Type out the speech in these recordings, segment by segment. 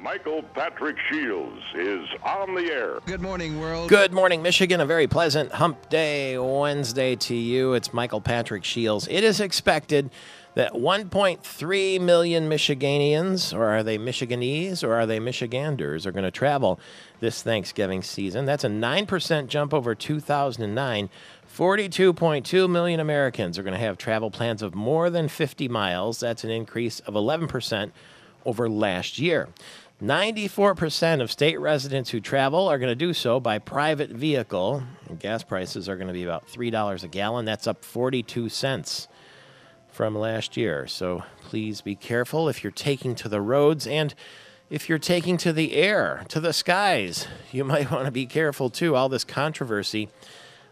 Michael Patrick Shields is on the air. Good morning, world. Good morning, Michigan. A very pleasant hump day Wednesday to you. It's Michael Patrick Shields. It is expected that 1.3 million Michiganians, or are they Michiganese, or are they Michiganders, are going to travel this Thanksgiving season. That's a 9% jump over 2009. 42.2 million Americans are going to have travel plans of more than 50 miles. That's an increase of 11% over last year. 94% of state residents who travel are going to do so by private vehicle. Gas prices are going to be about $3 a gallon. That's up 42 cents from last year. So please be careful if you're taking to the roads, and if you're taking to the air, to the skies, you might want to be careful too. All this controversy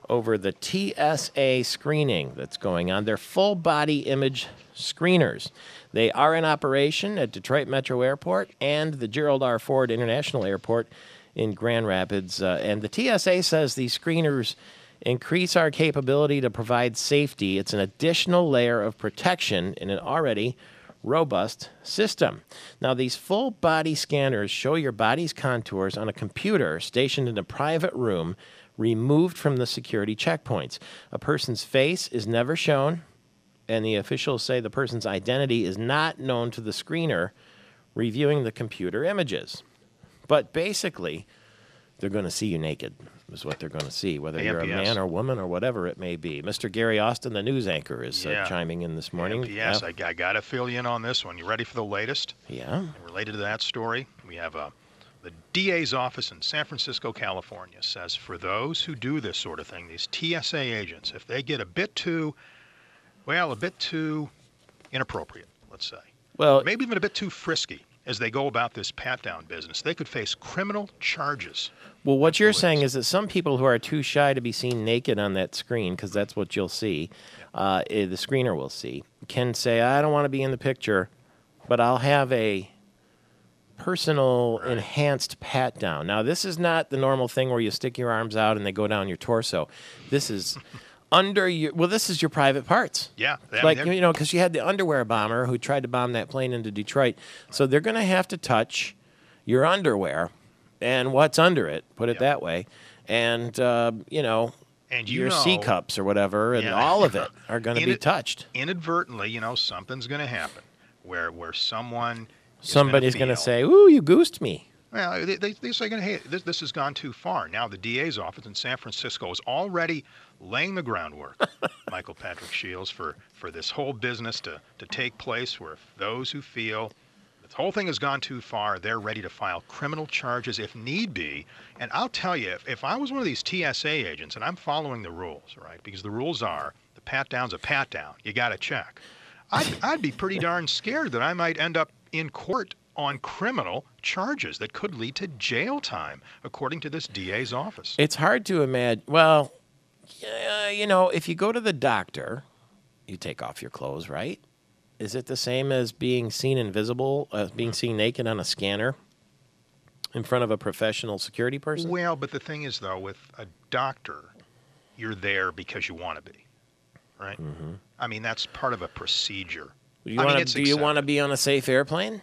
over the TSA screening that's going on. They're full body image screeners. They are in operation at Detroit Metro Airport and the Gerald R. Ford International Airport in Grand Rapids. And the TSA says these screeners increase our capability to provide safety. It's an additional layer of protection in an already robust system. Now, these full body scanners show your body's contours on a computer stationed in a private room removed from the security checkpoints. A person's face is never shown, and the officials say the person's identity is not known to the screener reviewing the computer images. But basically, they're going to see you naked, is what they're going to see, whether you're a man or woman or whatever it may be. Mr. Gary Austin, the news anchor, is chiming in this morning. Yes, I got to fill you in on this one. You ready for the latest? Yeah. And related to that story, we have the DA's office in San Francisco, California, says for those who do this sort of thing, these TSA agents, if they get a bit too inappropriate, let's say, well, maybe even a bit too frisky as they go about this pat-down business, they could face criminal charges. Well, what you're saying is that some people who are too shy to be seen naked on that screen, because that's what you'll see, the screener will see, can say, I don't want to be in the picture, but I'll have a personal enhanced pat down. Now, this is not the normal thing where you stick your arms out and they go down your torso. This is this is your private parts. Yeah. Because you had the underwear bomber who tried to bomb that plane into Detroit. So they're going to have to touch your underwear and what's under it, put it that way. And, your C cups or whatever, and all of it are going to be touched. Inadvertently, something's going to happen where somebody's going to say, ooh, you goosed me. Well, they say, hey, this has gone too far. Now the DA's office in San Francisco is already laying the groundwork, Michael Patrick Shields, for this whole business to take place, where those who feel the whole thing has gone too far, they're ready to file criminal charges if need be. And I'll tell you, if I was one of these TSA agents and I'm following the rules, right, because the rules are the pat-down's a pat-down, you got to check, I'd be pretty darn scared that I might end up in court on criminal charges that could lead to jail time, according to this DA's office. It's hard to imagine. Well, if you go to the doctor, you take off your clothes, right? Is it the same as being seen invisible, being seen naked on a scanner in front of a professional security person? Well, but the thing is, though, with a doctor, you're there because you want to be, right? Mm-hmm. I mean, that's part of a procedure. Do you want to be on a safe airplane?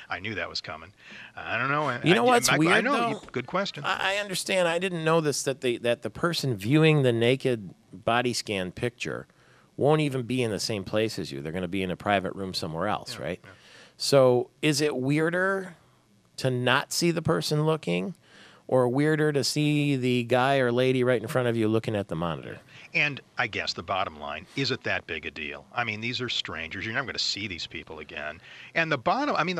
I knew that was coming. I don't know. You know what's weird, I know. though? Good question. I understand. I didn't know this, that the person viewing the naked body scan picture won't even be in the same place as you. They're going to be in a private room somewhere else, right? Yeah. So is it weirder to not see the person looking, or weirder to see the guy or lady right in front of you looking at the monitor? And I guess the bottom line, is it that big a deal? I mean, these are strangers. You're never going to see these people again. And the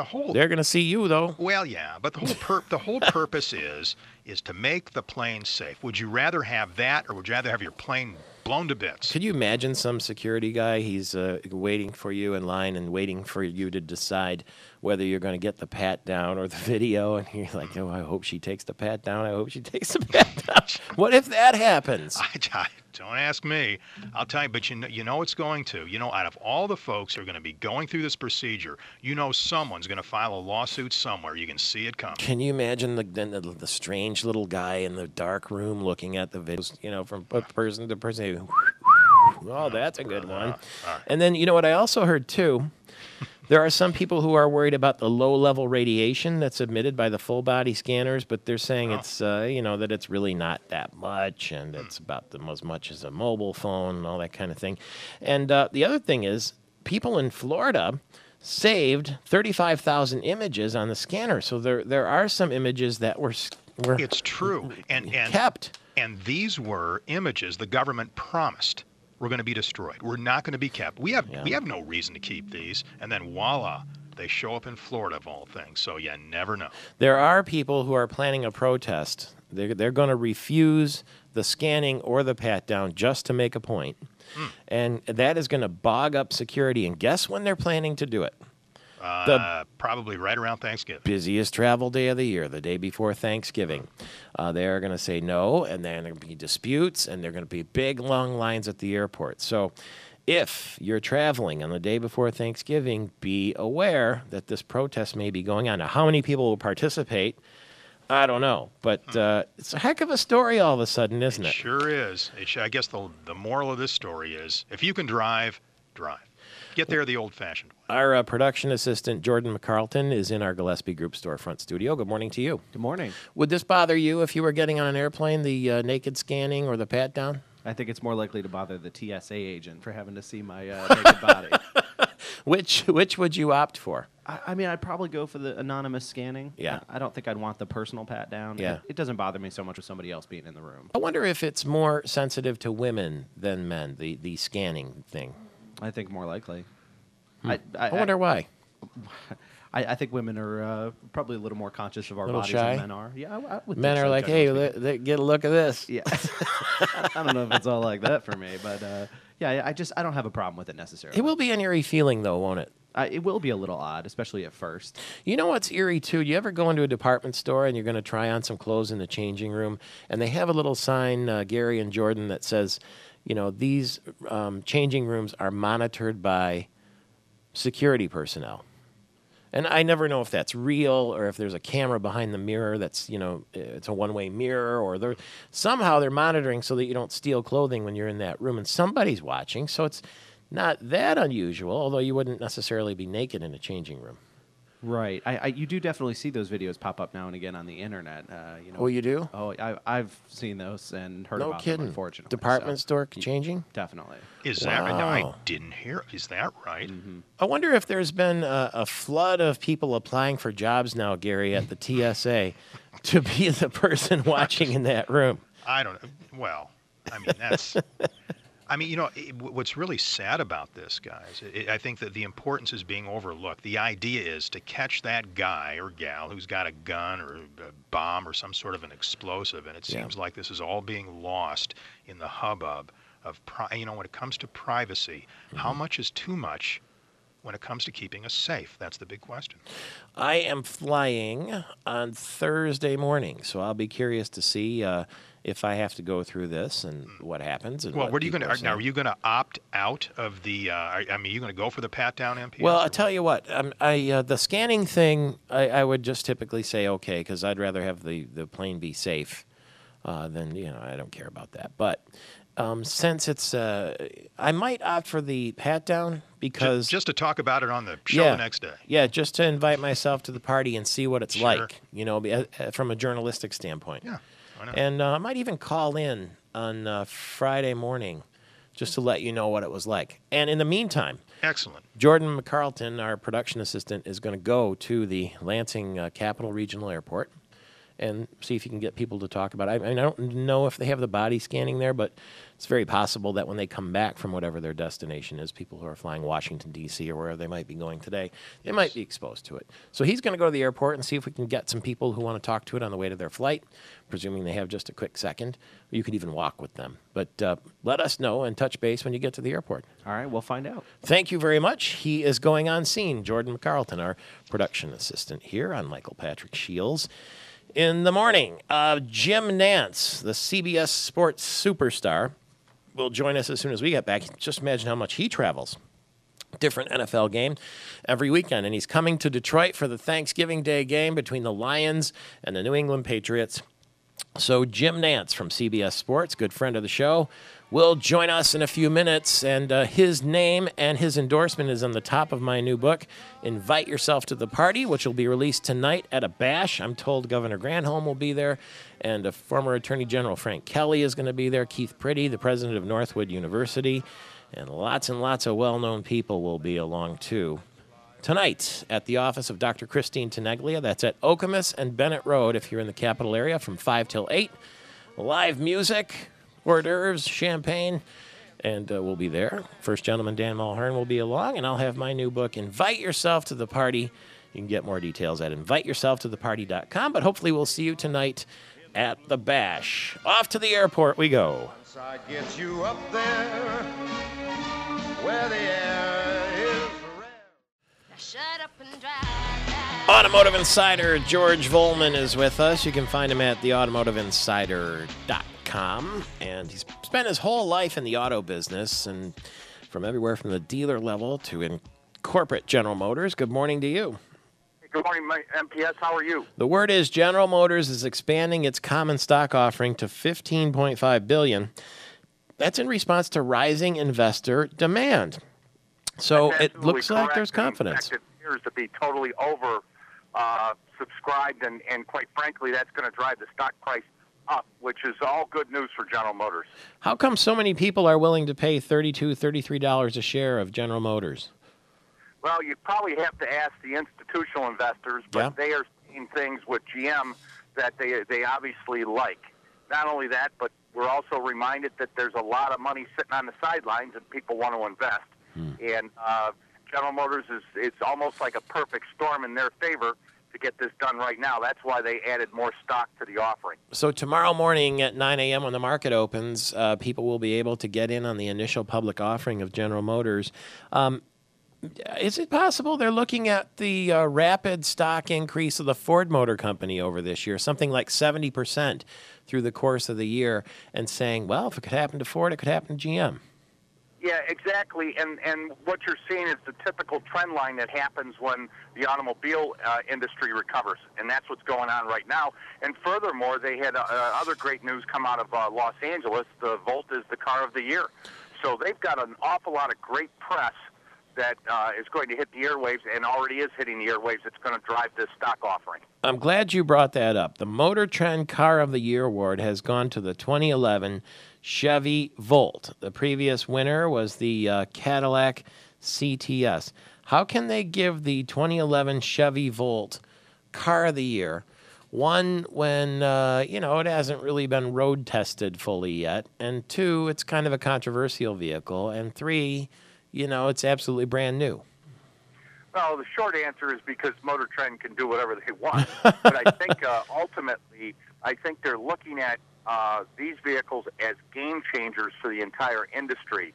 whole... They're going to see you, though. Well, yeah, but the whole purpose is to make the plane safe. Would you rather have that, or would you rather have your plane blown to bits? Could you imagine some security guy, he's waiting for you in line and waiting for you to decide whether you're going to get the pat down or the video, and you're like, oh, I hope she takes the pat down. I hope she takes the pat down. What if that happens? Don't ask me. I'll tell you, but you know it's going to. Out of all the folks who are going to be going through this procedure, someone's going to file a lawsuit somewhere. You can see it coming. Can you imagine the strange little guy in the dark room looking at the videos, from person to person? Oh, that's a good one. Right. And then, what I also heard, too, There are some people who are worried about the low-level radiation that's emitted by the full-body scanners, but they're saying it's, that it's really not that much, and it's about as much as a mobile phone and all that kind of thing. And the other thing is, people in Florida saved 35,000 images on the scanner. So there are some images that were It's true. And kept. And these were images the government promised were going to be destroyed. We're not going to be kept. We have no reason to keep these. And then voila, they show up in Florida of all things. So you never know. There are people who are planning a protest. They're going to refuse the scanning or the pat down just to make a point. And that is going to bog up security. And guess when they're planning to do it? Probably right around Thanksgiving. Busiest travel day of the year, the day before Thanksgiving. They're going to say no, and then there are going to be disputes, and there are going to be big, long lines at the airport. So if you're traveling on the day before Thanksgiving, be aware that this protest may be going on. Now, how many people will participate? I don't know, but it's a heck of a story all of a sudden, isn't it? Sure is. I guess the moral of this story is, if you can drive, drive. Get there the old-fashioned way. Our production assistant, Jordan McCarlton, is in our Gillespie Group storefront studio. Good morning to you. Good morning. Would this bother you if you were getting on an airplane, the naked scanning or the pat-down? I think it's more likely to bother the TSA agent for having to see my naked body. Which would you opt for? I mean, I'd probably go for the anonymous scanning. Yeah. I don't think I'd want the personal pat down. Yeah. It doesn't bother me so much with somebody else being in the room. I wonder if it's more sensitive to women than men, the scanning thing. I think more likely. I wonder why. I think women are probably a little more conscious of our bodies shy? than men are. Yeah, I would Men think are so, like, generally hey, speaking. get a look at this. Yeah. I don't know if it's all like that for me, but I don't have a problem with it necessarily. It will be an eerie feeling, though, won't it? It will be a little odd, especially at first. You know what's eerie, too? You ever go into a department store and you're going to try on some clothes in the changing room, and they have a little sign, Gary and Jordan, that says, these changing rooms are monitored by security personnel. And I never know if that's real or if there's a camera behind the mirror that's, it's a one-way mirror, or somehow they're monitoring so that you don't steal clothing when you're in that room, and somebody's watching. So it's not that unusual, although you wouldn't necessarily be naked in a changing room. Right. You do definitely see those videos pop up now and again on the internet. Oh, you do? Oh, I've seen those and heard No about kidding. them, unfortunately. Department So, store changing? definitely. Is that right? No, I Wow. didn't hear. Is that right? Mm-hmm. I wonder if there's been a flood of people applying for jobs now, Gary, at the TSA to be the person watching in that room. I don't know. Well, I mean, that's... what's really sad about this, guys, I think that the importance is being overlooked. The idea is to catch that guy or gal who's got a gun or a bomb or some sort of an explosive, and it seems like this is all being lost in the hubbub of, when it comes to privacy, how much is too much when it comes to keeping us safe? That's the big question. I am flying on Thursday morning, so I'll be curious to see if I have to go through this and what happens. And Well, what what are you people going to now? Are saying. you going to opt out of the? Are you going to go for the pat down MPS? Well, or I'll tell you what. The scanning thing, I would just typically say okay, because I'd rather have the plane be safe than I don't care about that. But since it's, I might opt for the pat down because just to talk about it on the show the next day. Yeah, just to invite myself to the party and see what it's Sure. like, from a journalistic standpoint. Yeah. Why not? And I might even call in on Friday morning just to let you know what it was like. And in the meantime, Excellent. Jordan McCarlton, our production assistant, is going to go to the Lansing Capital Regional Airport and see if you can get people to talk about it. I don't know if they have the body scanning there, but it's very possible that when they come back from whatever their destination is, people who are flying Washington, D.C. or wherever they might be going today, they might be exposed to it. So he's going to go to the airport and see if we can get some people who want to talk to it on the way to their flight, presuming they have just a quick second. Or you could even walk with them. But let us know and touch base when you get to the airport. All right, we'll find out. Thank you very much. He is going on scene, Jordan McCarlton, our production assistant here on Michael Patrick Shields. In the morning, Jim Nance, the CBS Sports superstar, will join us as soon as we get back. Just imagine how much he travels. Different NFL game every weekend. And he's coming to Detroit for the Thanksgiving Day game between the Lions and the New England Patriots. So Jim Nantz from CBS Sports, good friend of the show, will join us in a few minutes, and his name and his endorsement is on the top of my new book, Invite Yourself to the Party, which will be released tonight at a bash. I'm told Governor Granholm will be there, and former Attorney General Frank Kelly is going to be there, Keith Priddy, the president of Northwood University, and lots of well-known people will be along, too. Tonight at the office of Dr. Christine Teneglia. That's at Okemos and Bennett Road if you're in the capital area from 5 till 8. Live music, hors d'oeuvres, champagne, and we'll be there. First Gentleman Dan Mulhern will be along, and I'll have my new book, Invite Yourself to the Party. You can get more details at inviteyourselftotheparty.com, but hopefully we'll see you tonight at the Bash. Off to the airport we go. I get you up there where the air is. Shut up and drive. Automotive Insider George Volman is with us. You can find him at theautomotiveinsider.com. And he's spent his whole life in the auto business, and from everywhere from the dealer level to in corporate General Motors. Good morning to you. Good morning, MPS. How are you? The word is General Motors is expanding its common stock offering to $15.5 billion. That's in response to rising investor demand. So That's it looks absolutely like correct. there's confidence. In fact, it appears to be totally over subscribed, and quite frankly, that's going to drive the stock price up, which is all good news for General Motors. How come so many people are willing to pay $32, $33 a share of General Motors? Well, you probably have to ask the institutional investors, but Yeah. they are seeing things with GM that they obviously like. Not only that, but we're also reminded that there's a lot of money sitting on the sidelines and people want to invest. And General Motors it's almost like a perfect storm in their favor to get this done right now. That's why they added more stock to the offering. So tomorrow morning at 9 a.m. when the market opens, people will be able to get in on the initial public offering of General Motors. Is it possible they're looking at the rapid stock increase of the Ford Motor Company over this year, something like 70% through the course of the year, and saying, well, if it could happen to Ford, it could happen to GM? Yeah, exactly. And what you're seeing is the typical trend line that happens when the automobile industry recovers, and that's what's going on right now. And furthermore, they had other great news come out of Los Angeles. The Volt is the car of the year. So they've got an awful lot of great press that is going to hit the airwaves and already is hitting the airwaves. It's going to drive this stock offering. I'm glad you brought that up. The Motor Trend Car of the Year award has gone to the 2011 Chevy Volt. The previous winner was the Cadillac CTS. How can they give the 2011 Chevy Volt Car of the Year, one, when, it hasn't really been road tested fully yet, and two, it's kind of a controversial vehicle, and three, it's absolutely brand new? Well, the short answer is because Motor Trend can do whatever they want. But I think ultimately, they're looking at these vehicles as game changers for the entire industry.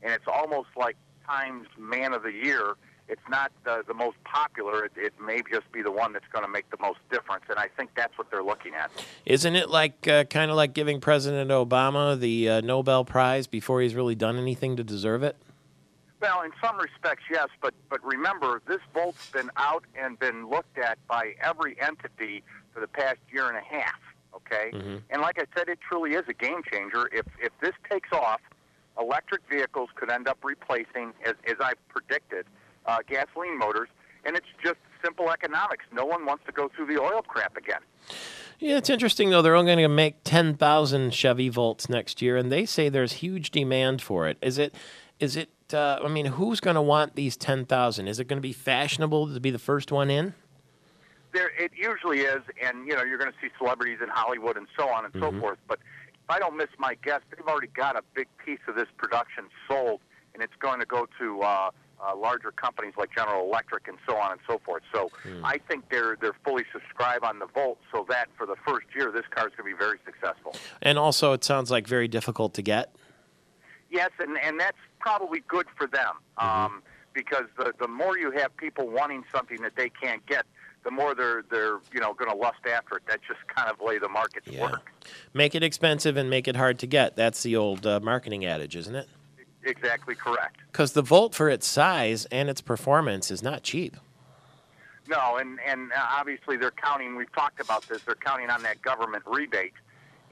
And it's almost like Time's Man of the Year. It's not the most popular. It may just be the one that's going to make the most difference. And I think that's what they're looking at. Isn't it like kind of like giving President Obama the Nobel Prize before he's really done anything to deserve it? Well, in some respects, yes, but remember, this Volt's been out and been looked at by every entity for the past year and a half, okay? Mm-hmm. And like I said, it truly is a game changer. If this takes off, electric vehicles could end up replacing, as I predicted, gasoline motors, and it's just simple economics. No one wants to go through the oil crap again. Yeah, it's interesting, though. They're only going to make 10,000 Chevy Volts next year, and they say there's huge demand for it. Is it? Who's going to want these 10,000? Is it going to be fashionable to be the first one in? It usually is, and you're going to see celebrities in Hollywood and so on and so forth. But if I don't miss my guess, they've already got a big piece of this production sold, and it's going to go to larger companies like General Electric and so on and so forth. So I think they're fully subscribed on the Volt, so that for the first year, this car is going to be very successful. And also, it sounds like very difficult to get. Yes, and that's probably good for them because the more you have people wanting something that they can't get, the more they're going to lust after it. That's just kind of the way the markets work. Make it expensive and make it hard to get. That's the old marketing adage, isn't it? Exactly correct. Because the Volt, for its size and its performance, is not cheap. No, and obviously they're counting, we've talked about this, they're counting on that government rebate.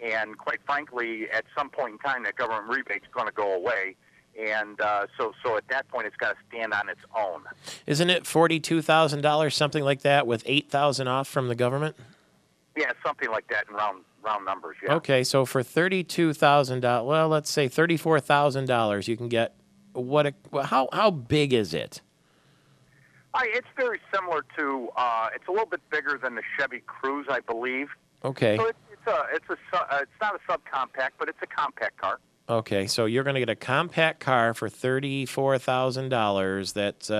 And quite frankly, at some point in time, that government rebate's going to go away. And so at that point, it's got to stand on its own. Isn't it $42,000, something like that, with $8,000 off from the government? Yeah, something like that in round numbers, yeah. Okay, so for $32,000, well, let's say $34,000, you can get how big is it? It's very similar to, it's a little bit bigger than the Chevy Cruze, I believe. Okay. So it's not a subcompact, but it's a compact car. Okay, so you're going to get a compact car for $34,000. That's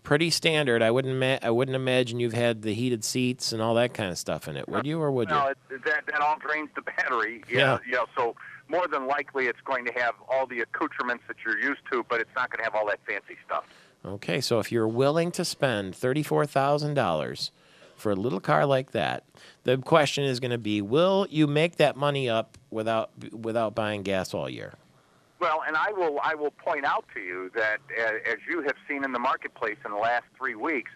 pretty standard. I wouldn't imagine you've had the heated seats and all that kind of stuff in it, would you, or would you? No, that all drains the battery. Yeah. So more than likely, it's going to have all the accoutrements that you're used to, but it's not going to have all that fancy stuff. Okay, so if you're willing to spend $34,000 for a little car like that, the question is going to be, will you make that money up without buying gas all year? Well, and I will point out to you that as you have seen in the marketplace in the last 3 weeks,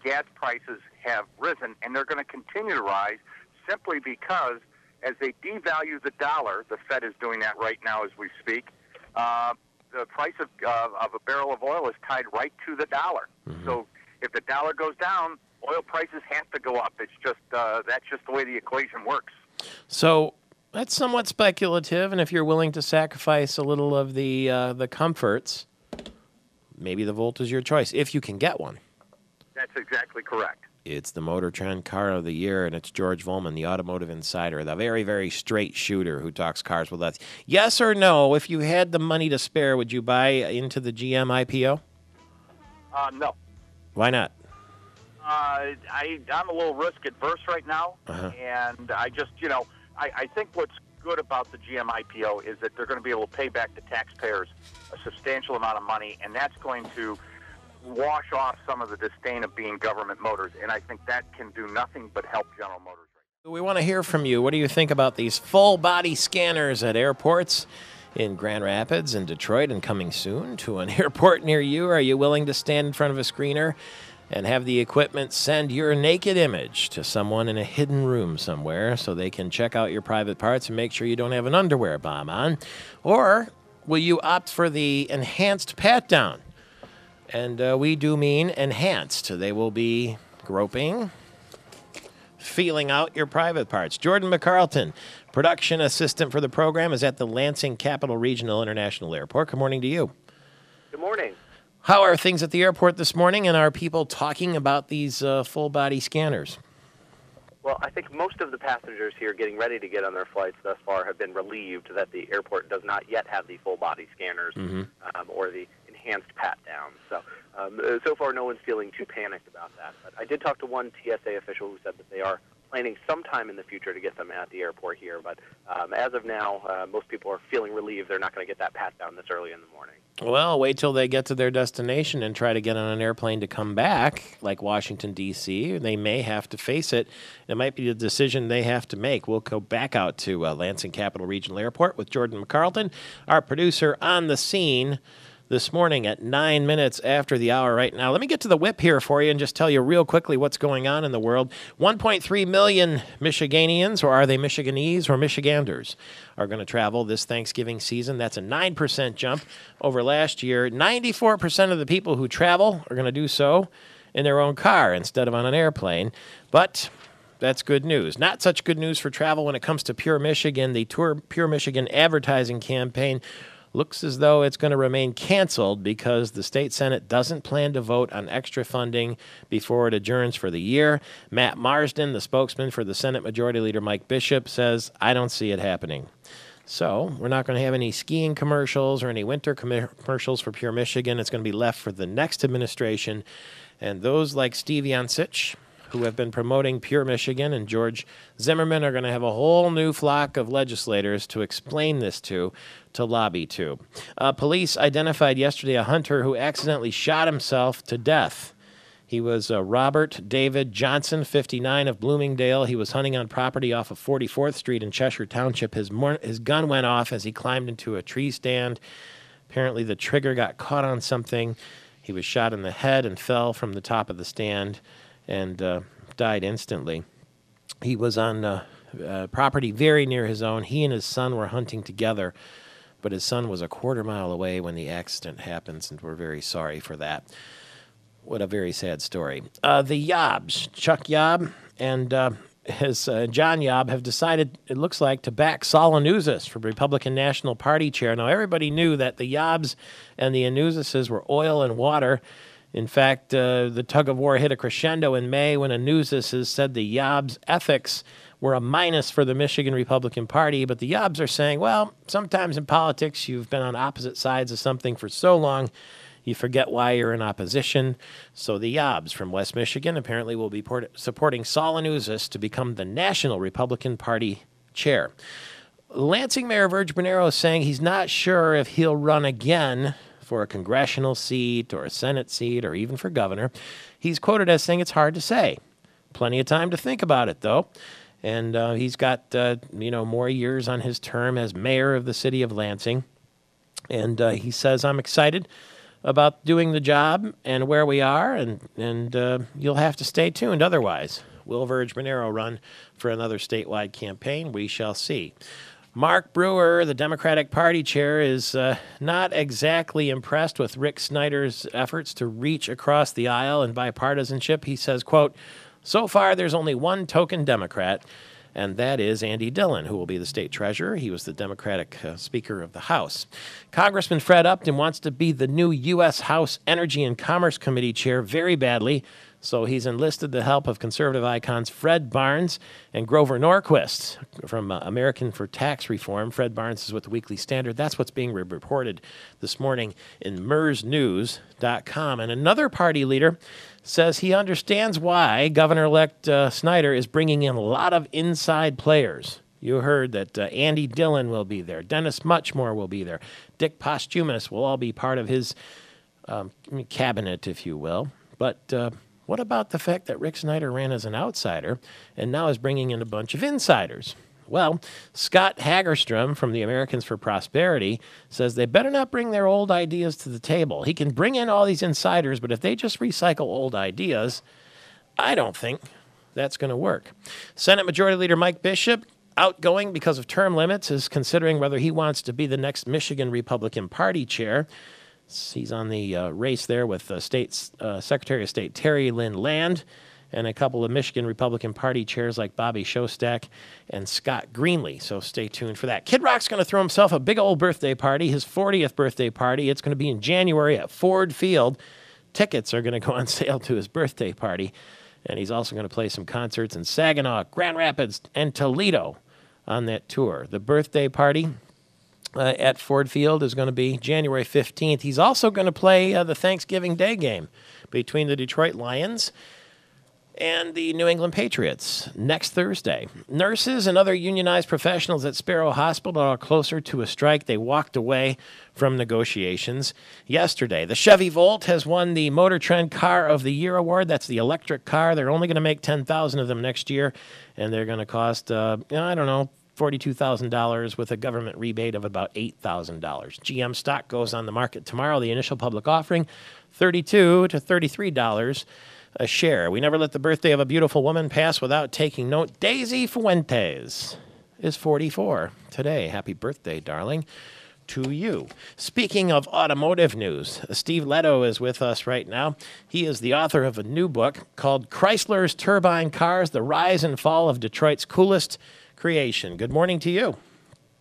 gas prices have risen, and they're going to continue to rise simply because as they devalue the dollar, the Fed is doing that right now as we speak, the price of a barrel of oil is tied right to the dollar. Mm-hmm. So if the dollar goes down, oil prices have to go up. It's just that's just the way the equation works. So that's somewhat speculative, and if you're willing to sacrifice a little of the comforts, maybe the Volt is your choice, if you can get one. That's exactly correct. It's the Motor Trend Car of the Year, and it's George Volman, the Automotive Insider, the very, very straight shooter who talks cars with us. Yes or no, if you had the money to spare, would you buy into the GM IPO? No. Why not? I'm a little risk adverse right now, and I just, I think what's good about the GM IPO is that they're going to be able to pay back the taxpayers a substantial amount of money, and that's going to wash off some of the disdain of being government motors, and I think that can do nothing but help General Motors. We want to hear from you. What do you think about these full-body scanners at airports in Grand Rapids and Detroit and coming soon to an airport near you? Are you willing to stand in front of a screener and have the equipment send your naked image to someone in a hidden room somewhere so they can check out your private parts and make sure you don't have an underwear bomb on? Or will you opt for the enhanced pat-down? And we do mean enhanced. They will be groping, feeling out your private parts. Jordan McCarlton, production assistant for the program, is at the Lansing Capital Regional International Airport. Good morning to you. Good morning. How are things at the airport this morning, and are people talking about these full-body scanners? Well, I think most of the passengers here getting ready to get on their flights thus far have been relieved that the airport does not yet have the full-body scanners or the enhanced pat-down. So far, no one's feeling too panicked about that. But I did talk to one TSA official who said that they are planning sometime in the future to get them at the airport here. But as of now, most people are feeling relieved they're not going to get that pat-down this early in the morning. Well, wait till they get to their destination and try to get on an airplane to come back, like Washington, D.C. They may have to face it. It might be a decision they have to make. We'll go back out to Lansing Capital Regional Airport with Jordan McCarlton, our producer on the scene this morning at 9 minutes after the hour right now. Let me get to the whip here for you and just tell you real quickly what's going on in the world. 1.3 million Michiganians, or are they Michiganese or Michiganders, are going to travel this Thanksgiving season. That's a 9% jump over last year. 94% of the people who travel are going to do so in their own car instead of on an airplane. But that's good news. Not such good news for travel when it comes to Pure Michigan. The Pure Michigan advertising campaign looks as though it's going to remain canceled because the state Senate doesn't plan to vote on extra funding before it adjourns for the year. Matt Marsden, the spokesman for the Senate Majority Leader Mike Bishop, says, I don't see it happening. So we're not going to have any skiing commercials or any winter commercials for Pure Michigan. It's going to be left for the next administration. And those like Steve Yancich, who have been promoting Pure Michigan, and George Zimmerman are going to have a whole new flock of legislators to explain this to lobby to. Police identified yesterday a hunter who accidentally shot himself to death. He was Robert David Johnson, 59, of Bloomingdale. He was hunting on property off of 44th Street in Cheshire Township. His gun went off as he climbed into a tree stand. Apparently the trigger got caught on something. He was shot in the head and fell from the top of the stand and died instantly. He was on property very near his own. He and his son were hunting together, but his son was a quarter-mile away when the accident happens, and we're very sorry for that. What a very sad story. The Yobbs, Chuck Yobb and his John Yobb have decided, it looks like, to back Saul Anuzis for Republican National Party chair. Now, everybody knew that the Yobbs and the Anuzises were oil and water. In fact, the tug-of-war hit a crescendo in May when Anuzis said the Yobbs' ethics were a minus for the Michigan Republican Party. But the Yobbs are saying, well, sometimes in politics you've been on opposite sides of something for so long, you forget why you're in opposition. So the Yobbs from West Michigan apparently will be supporting Saul Anuzis to become the National Republican Party chair. Lansing Mayor Verge Bernero is saying he's not sure if he'll run again for a congressional seat or a Senate seat or even for governor. He's quoted as saying it's hard to say. Plenty of time to think about it, though. And he's got, more years on his term as mayor of the city of Lansing. And he says, I'm excited about doing the job and where we are, and you'll have to stay tuned otherwise. Will Verge Bernero run for another statewide campaign? We shall see. Mark Brewer, the Democratic Party chair, is not exactly impressed with Rick Snyder's efforts to reach across the aisle in bipartisanship. He says, quote, so far there's only one token Democrat, and that is Andy Dillon, who will be the state treasurer. He was the Democratic Speaker of the House. Congressman Fred Upton wants to be the new U.S. House Energy and Commerce Committee chair very badly, so he's enlisted the help of conservative icons Fred Barnes and Grover Norquist from American for Tax Reform. Fred Barnes is with the Weekly Standard. That's what's being reported this morning in mersnews.com. And another party leader says he understands why Governor-elect Snyder is bringing in a lot of inside players. You heard that Andy Dillon will be there. Dennis Muchmore will be there. Dick Posthumus will all be part of his cabinet, if you will. But what about the fact that Rick Snyder ran as an outsider and now is bringing in a bunch of insiders? Well, Scott Hagerstrom from the Americans for Prosperity says they better not bring their old ideas to the table. He can bring in all these insiders, but if they just recycle old ideas, I don't think that's going to work. Senate Majority Leader Mike Bishop, outgoing because of term limits, is considering whether he wants to be the next Michigan Republican Party chair. He's on the race there with Secretary of State Terry Lynn Land and a couple of Michigan Republican Party chairs like Bobby Shostak and Scott Greenlee. So stay tuned for that. Kid Rock's going to throw himself a big old birthday party, his 40th birthday party. It's going to be in January at Ford Field. Tickets are going to go on sale to his birthday party. And he's also going to play some concerts in Saginaw, Grand Rapids, and Toledo on that tour. The birthday party at Ford Field is going to be January 15th. He's also going to play the Thanksgiving Day game between the Detroit Lions and the New England Patriots next Thursday. Nurses and other unionized professionals at Sparrow Hospital are closer to a strike. They walked away from negotiations yesterday. The Chevy Volt has won the Motor Trend Car of the Year award. That's the electric car. They're only going to make 10,000 of them next year, and they're going to cost, $42,000 with a government rebate of about $8,000. GM stock goes on the market tomorrow. The initial public offering, $32 to $33 a share. We never let the birthday of a beautiful woman pass without taking note. Daisy Fuentes is 44 today. Happy birthday, darling, to you. Speaking of automotive news, Steve Leto is with us right now. He is the author of a new book called Chrysler's Turbine Cars, The Rise and Fall of Detroit's Coolest Creation. Good morning to you.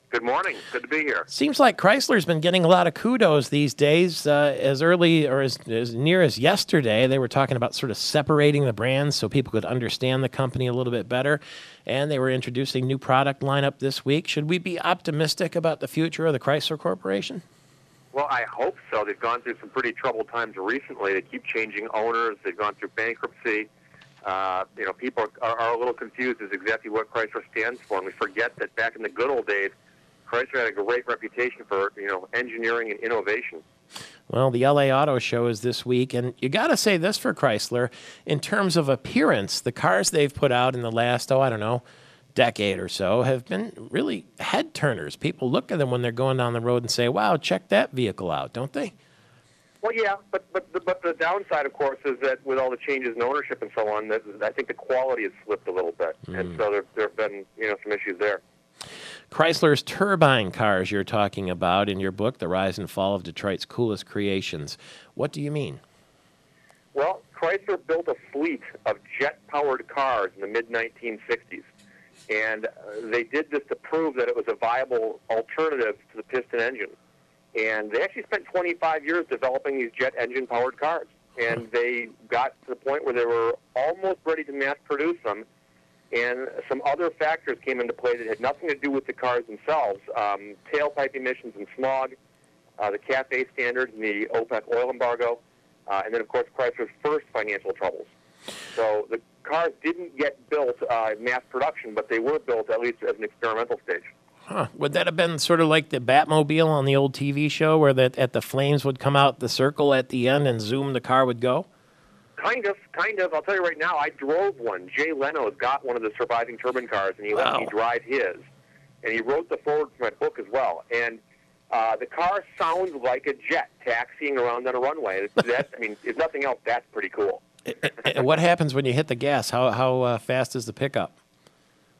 Good morning. Good to be here. Seems like Chrysler's been getting a lot of kudos these days. As early or as near as yesterday, they were talking about sort of separating the brands so people could understand the company a little bit better. And they were introducing new product lineup this week. Should we be optimistic about the future of the Chrysler Corporation? Well, I hope so. They've gone through some pretty troubled times recently. They keep changing owners. They've gone through bankruptcy. People are a little confused as exactly what Chrysler stands for. And we forget that back in the good old days, Chrysler had a great reputation for, engineering and innovation. Well, the LA Auto Show is this week, and you got to say this for Chrysler. In terms of appearance, the cars they've put out in the last, decade or so have been really head turners. People look at them when they're going down the road and say, wow, check that vehicle out, don't they? Well, yeah, but the downside, of course, is that with all the changes in ownership and so on, that I think the quality has slipped a little bit, and so there have been some issues there. Chrysler's turbine cars you're talking about in your book, The Rise and Fall of Detroit's Coolest Creations. What do you mean? Well, Chrysler built a fleet of jet-powered cars in the mid-1960s, and they did this to prove that it was a viable alternative to the piston engine. And they actually spent 25 years developing these jet engine-powered cars. And they got to the point where they were almost ready to mass produce them. And some other factors came into play that had nothing to do with the cars themselves. Tailpipe emissions and smog, the CAFE standards and the OPEC oil embargo, and then, of course, Chrysler's first financial troubles. So the cars didn't get built in mass production, but they were built at least at an experimental stage. Huh. Would that have been sort of like the Batmobile on the old TV show where the flames would come out the circle at the end and zoom, the car would go? Kind of. I'll tell you right now, I drove one. Jay Leno's got one of the surviving turbine cars, and he let me drive his. And he wrote the foreword for my book as well. And the car sounds like a jet taxiing around on a runway. If nothing else, that's pretty cool. What happens when you hit the gas? How fast is the pickup?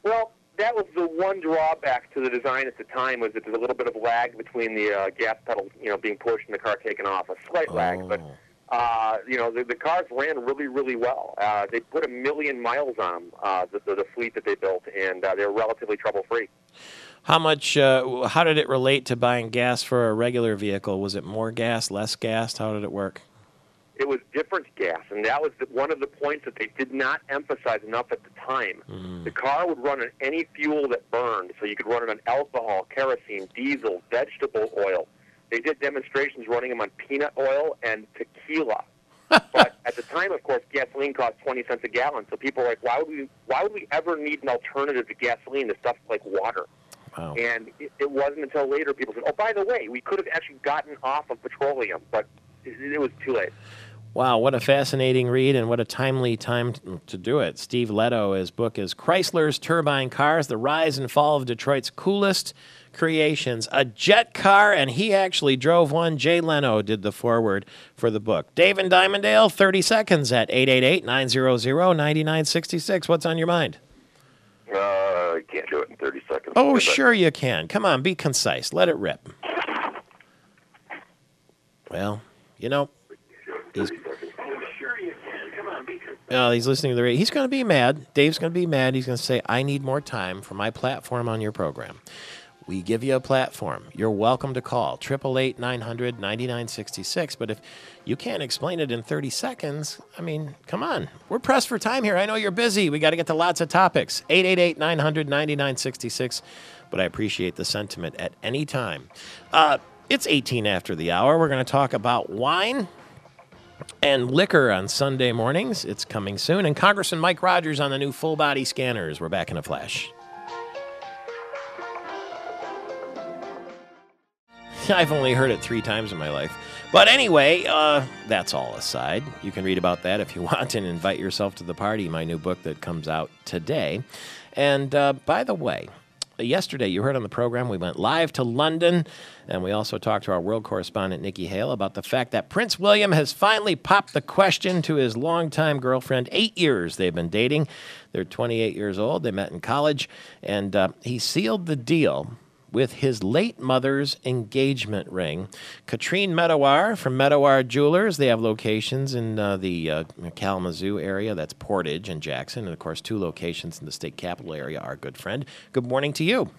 Well, that was the one drawback to the design at the time, was that there's a little bit of lag between the gas pedal, being pushed and the car taking off. A slight lag, but the cars ran really, really well. They put 1 million miles on them, the fleet that they built, and they're relatively trouble-free. How much? How did it relate to buying gas for a regular vehicle? Was it more gas, less gas? How did it work? It was different gas, and that was one of the points that they did not emphasize enough at the time. The car would run on any fuel that burned, so you could run it on alcohol, kerosene, diesel, vegetable oil. They did demonstrations running them on peanut oil and tequila. But at the time, of course, gasoline cost 20 cents a gallon, so people were like, why would we ever need an alternative to gasoline to stuff like water? Wow. And it wasn't until later people said, oh, by the way, we could have actually gotten off of petroleum, but it was too late. Wow, what a fascinating read and what a timely time to do it. Steve Leto, his book is Chrysler's Turbine Cars, The Rise and Fall of Detroit's Coolest Creations. A jet car, and he actually drove one. Jay Leno did the foreword for the book. Dave in Dimondale, 30 seconds at 888-900-9966. What's on your mind? I can't do it in 30 seconds. Oh, sure you can. Come on, be concise. Let it rip. Well, he's listening to the radio. He's going to be mad. Dave's going to be mad. He's going to say, I need more time for my platform on your program. We give you a platform. You're welcome to call 888-900-9966. But if you can't explain it in 30 seconds, come on. We're pressed for time here. I know you're busy. We got to get to lots of topics. 888-900-9966. But I appreciate the sentiment at any time. It's 18 after the hour. We're going to talk about wine and liquor on Sunday mornings. It's coming soon. And Congressman Mike Rogers on the new full-body scanners. We're back in a flash. I've only heard it 3 times in my life. But anyway, that's all aside. You can read about that if you want and invite yourself to the party, my new book that comes out today. And by the way, yesterday, you heard on the program, we went live to London, and we also talked to our world correspondent, Nikki Hale, about the fact that Prince William has finally popped the question to his longtime girlfriend. 8 years they've been dating. They're 28 years old. They met in college, and he sealed the deal with his late mother's engagement ring. Katrine Medawar from Medawar Jewelers. They have locations in the Kalamazoo area. That's Portage and Jackson. And, of course, 2 locations in the state capital area. Our good friend. Good morning to you.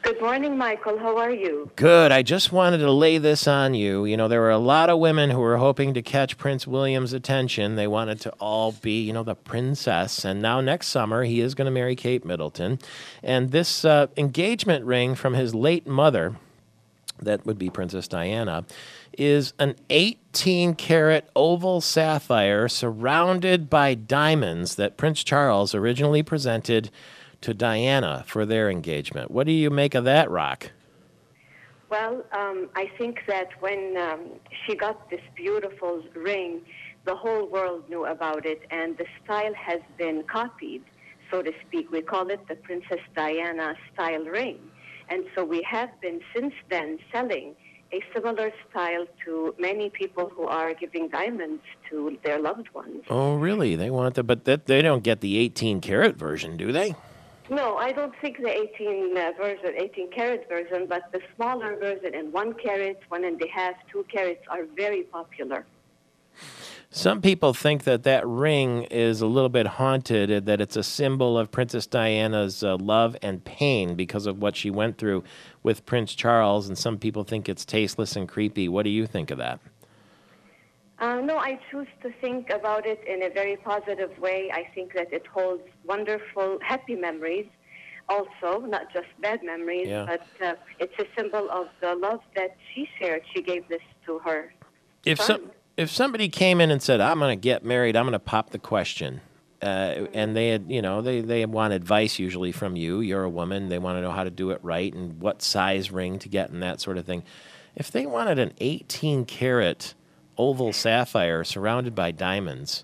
Good morning, Michael. How are you? Good. I just wanted to lay this on you. There were a lot of women who were hoping to catch Prince William's attention. They wanted to all be, the princess. And now next summer, he is going to marry Kate Middleton. And this engagement ring from his late mother, that would be Princess Diana, is an 18-karat oval sapphire surrounded by diamonds that Prince Charles originally presented to Diana for their engagement. What do you make of that, Rock? Well, I think that when she got this beautiful ring, the whole world knew about it, and the style has been copied, so to speak. We call it the Princess Diana style ring. And so we have been, since then, selling a similar style to many people who are giving diamonds to their loved ones. Oh, really? They want the, but they don't get the 18-karat version, do they? No, I don't think the 18 karat version, but the smaller version in 1 carat, 1.5, 2 carats are very popular. Some people think that ring is a little bit haunted, that it's a symbol of Princess Diana's love and pain because of what she went through with Prince Charles, and some people think it's tasteless and creepy. What do you think of that? No, I choose to think about it in a very positive way. I think that it holds wonderful, happy memories also, not just bad memories, but it's a symbol of the love that she shared. She gave this to her son. If somebody came in and said, I'm going to get married, I'm going to pop the question, and they had, they want advice usually from you. You're a woman. They want to know how to do it right and what size ring to get and that sort of thing. If they wanted an 18-karat oval sapphire surrounded by diamonds,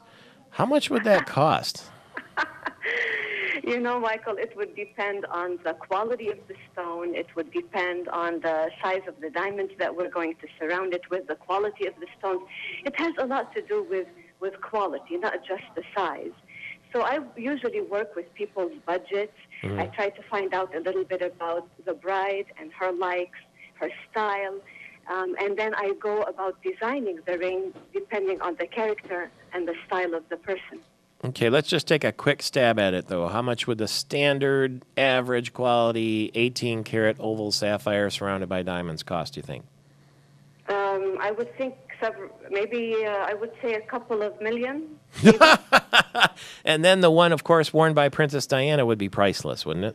how much would that cost? You know, Michael, it would depend on the quality of the stone. It would depend on the size of the diamonds that we're going to surround it with, the quality of the stones. It has a lot to do with quality, not just the size. So I usually work with people's budgets. Mm-hmm. I try to find out a little bit about the bride and her likes, her style. And then I go about designing the ring depending on the character and the style of the person. Okay, let's just take a quick stab at it, though. How much would the standard, average quality, 18-karat oval sapphire surrounded by diamonds cost, you think? I would think maybe I would say a couple of million. And then the one, of course, worn by Princess Diana would be priceless, wouldn't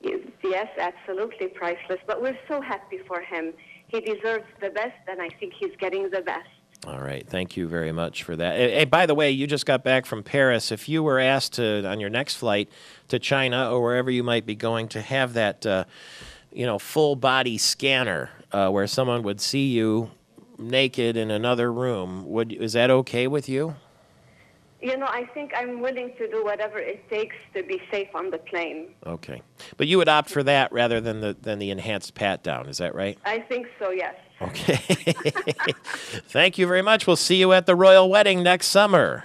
it? Yes, absolutely priceless. But we're so happy for him. He deserves the best, and I think he's getting the best. All right. Thank you very much for that. Hey, by the way, you just got back from Paris. If you were asked to, on your next flight to China or wherever you might be going, to have that, full-body scanner where someone would see you naked in another room, is that okay with you? I think I'm willing to do whatever it takes to be safe on the plane. Okay. But you would opt for that rather than the enhanced pat-down, is that right? I think so, yes. Okay. Thank you very much. We'll see you at the royal wedding next summer.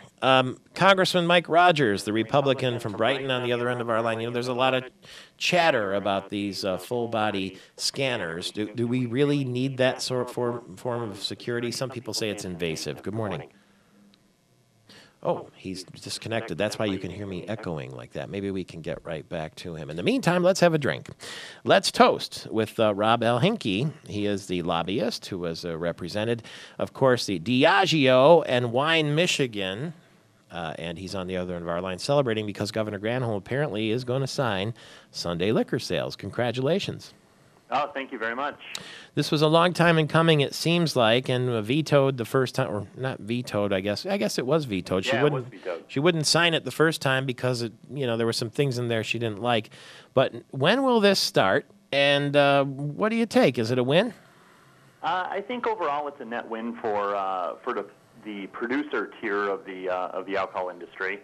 Congressman Mike Rogers, the Republican from Brighton on the other end of our line. There's a lot of chatter about these full-body scanners. Do we really need that sort of form of security? Some people say it's invasive. Good morning. Oh, he's disconnected. That's why you can hear me echoing like that. Maybe we can get right back to him. In the meantime, let's have a drink. Let's toast with Rob L. Hinkey. He is the lobbyist who has represented, of course, the Diageo and Wine Michigan. And he's on the other end of our line celebrating because Governor Granholm apparently is going to sign Sunday liquor sales. Congratulations. Oh, thank you very much. This was a long time in coming, it seems like, and vetoed the first time, or not vetoed, I guess. I guess it was vetoed. Yeah, it was vetoed. She wouldn't sign it the first time because there were some things in there she didn't like. But when will this start? And what do you take? Is it a win? I think overall it's a net win for the producer tier of the alcohol industry.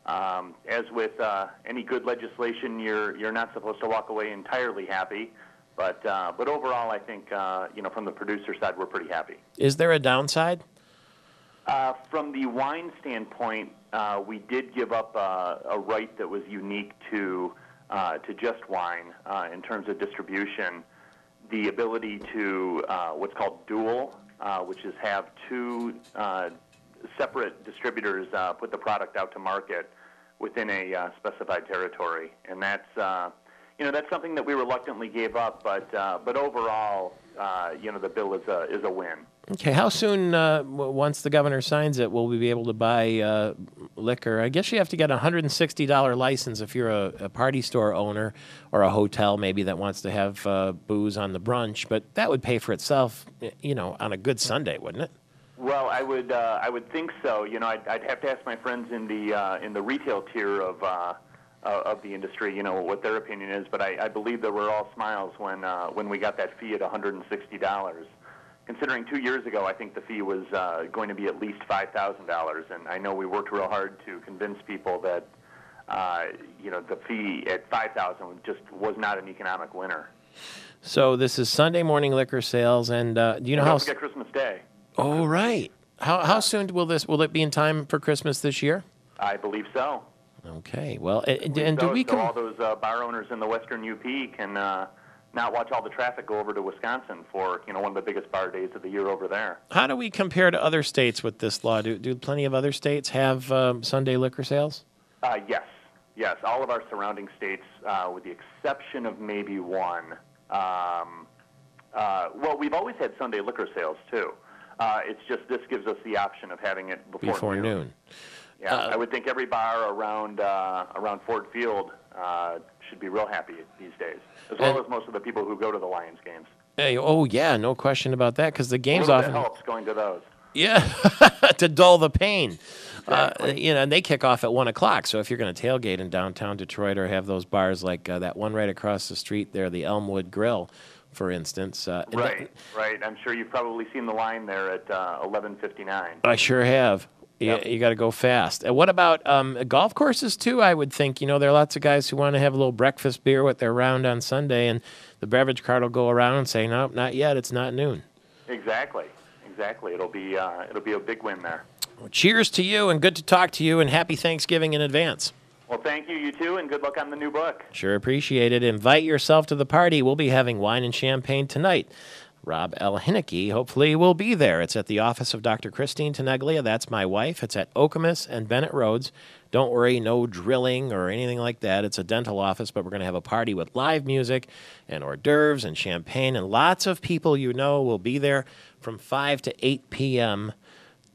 As with any good legislation, you're not supposed to walk away entirely happy. But overall, I think from the producer side, we're pretty happy. Is there a downside? From the wine standpoint, we did give up a right that was unique to just wine in terms of distribution. The ability to what's called dual, which is have two separate distributors put the product out to market within a specified territory, and that's something that we reluctantly gave up, but overall, the bill is a win. Okay, how soon, once the governor signs it, will we be able to buy liquor? I guess you have to get a $160 license if you're a party store owner or a hotel maybe that wants to have booze on the brunch, but that would pay for itself, on a good Sunday, wouldn't it? Well, I would think so. I'd have to ask my friends in the retail tier of the industry, what their opinion is. But I believe that we're all smiles when we got that fee at $160. Considering 2 years ago, I think the fee was going to be at least $5,000, and I know we worked real hard to convince people that the fee at $5,000 just was not an economic winner. So this is Sunday morning liquor sales, and do you know And how? don't forget Christmas Day. Oh, right. How soon will it be in time for Christmas this year? I believe so. Okay. Well, and So, do we so all those bar owners in the Western UP can not watch all the traffic go over to Wisconsin for one of the biggest bar days of the year over there. How do we compare to other states with this law? Do plenty of other states have Sunday liquor sales? Yes. All of our surrounding states, with the exception of maybe one. Well, we've always had Sunday liquor sales too. It's just this gives us the option of having it before noon. Yeah, I would think every bar around Ford Field should be real happy these days, as well as most of the people who go to the Lions games. Hey, oh yeah, no question about that, because the games a little often bit helps going to those. Yeah, to dull the pain. And they kick off at 1 o'clock. So if you're going to tailgate in downtown Detroit or have those bars like that one right across the street there, the Elmwood Grill, for instance. Right. I'm sure you've probably seen the line there at 11:59. I sure have. Yep. You got to go fast. And what about golf courses too? I would think there are lots of guys who want to have a little breakfast beer with their round on Sunday, and the beverage cart will go around and say, "Nope, not yet. It's not noon." Exactly. It'll be a big win there. Well, cheers to you, and good to talk to you, and happy Thanksgiving in advance. Well, thank you, you too, and good luck on the new book. Sure appreciate it. Invite yourself to the party. We'll be having wine and champagne tonight. Rob L. Hinnicky hopefully will be there. It's at the office of Dr. Christine Teneglia. That's my wife. It's at Okemos and Bennett Roads. Don't worry, no drilling or anything like that. It's a dental office, but we're going to have a party with live music and hors d'oeuvres and champagne, and lots of people will be there from 5 to 8 p.m.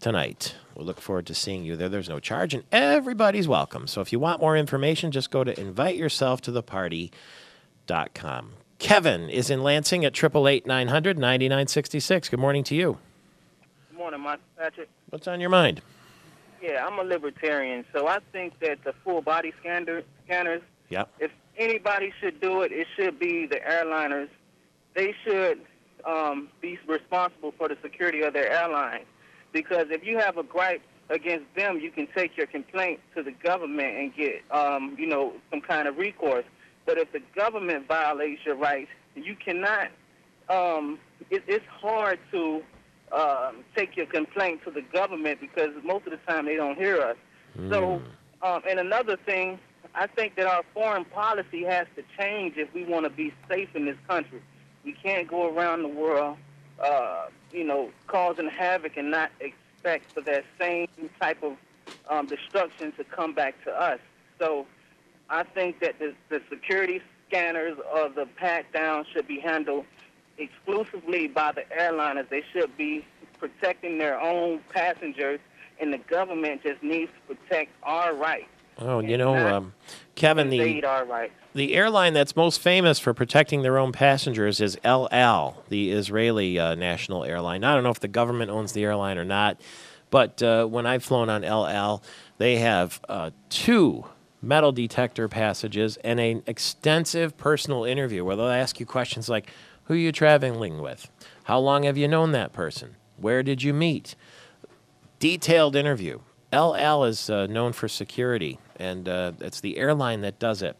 tonight. We'll look forward to seeing you there. There's no charge, and everybody's welcome. So if you want more information, just go to inviteyourselftotheparty.com. Kevin is in Lansing at 888-900-9966. Good morning to you. Good morning, Michael Patrick. What's on your mind? Yeah, I'm a libertarian, so I think that the full body scanners, Yep. if anybody should do it, it should be the airliners. They should be responsible for the security of their airline, because if you have a gripe against them, you can take your complaint to the government and get, some kind of recourse. But if the government violates your rights, you cannot. It's hard to take your complaint to the government, because most of the time they don't hear us. So, and another thing, I think that our foreign policy has to change if we want to be safe in this country. We can't go around the world, causing havoc and not expect for that same type of destruction to come back to us. So I think that the security scanners or the pat-down should be handled exclusively by the airliners. They should be protecting their own passengers, and the government just needs to protect our rights. Oh, Kevin, our rights. The airline that's most famous for protecting their own passengers is El Al, the Israeli national airline. I don't know if the government owns the airline or not, but when I've flown on El Al, they have 2 metal detector passages and an extensive personal interview where they'll ask you questions like, who are you traveling with? How long have you known that person? Where did you meet? Detailed interview. El Al is known for security, and it's the airline that does it.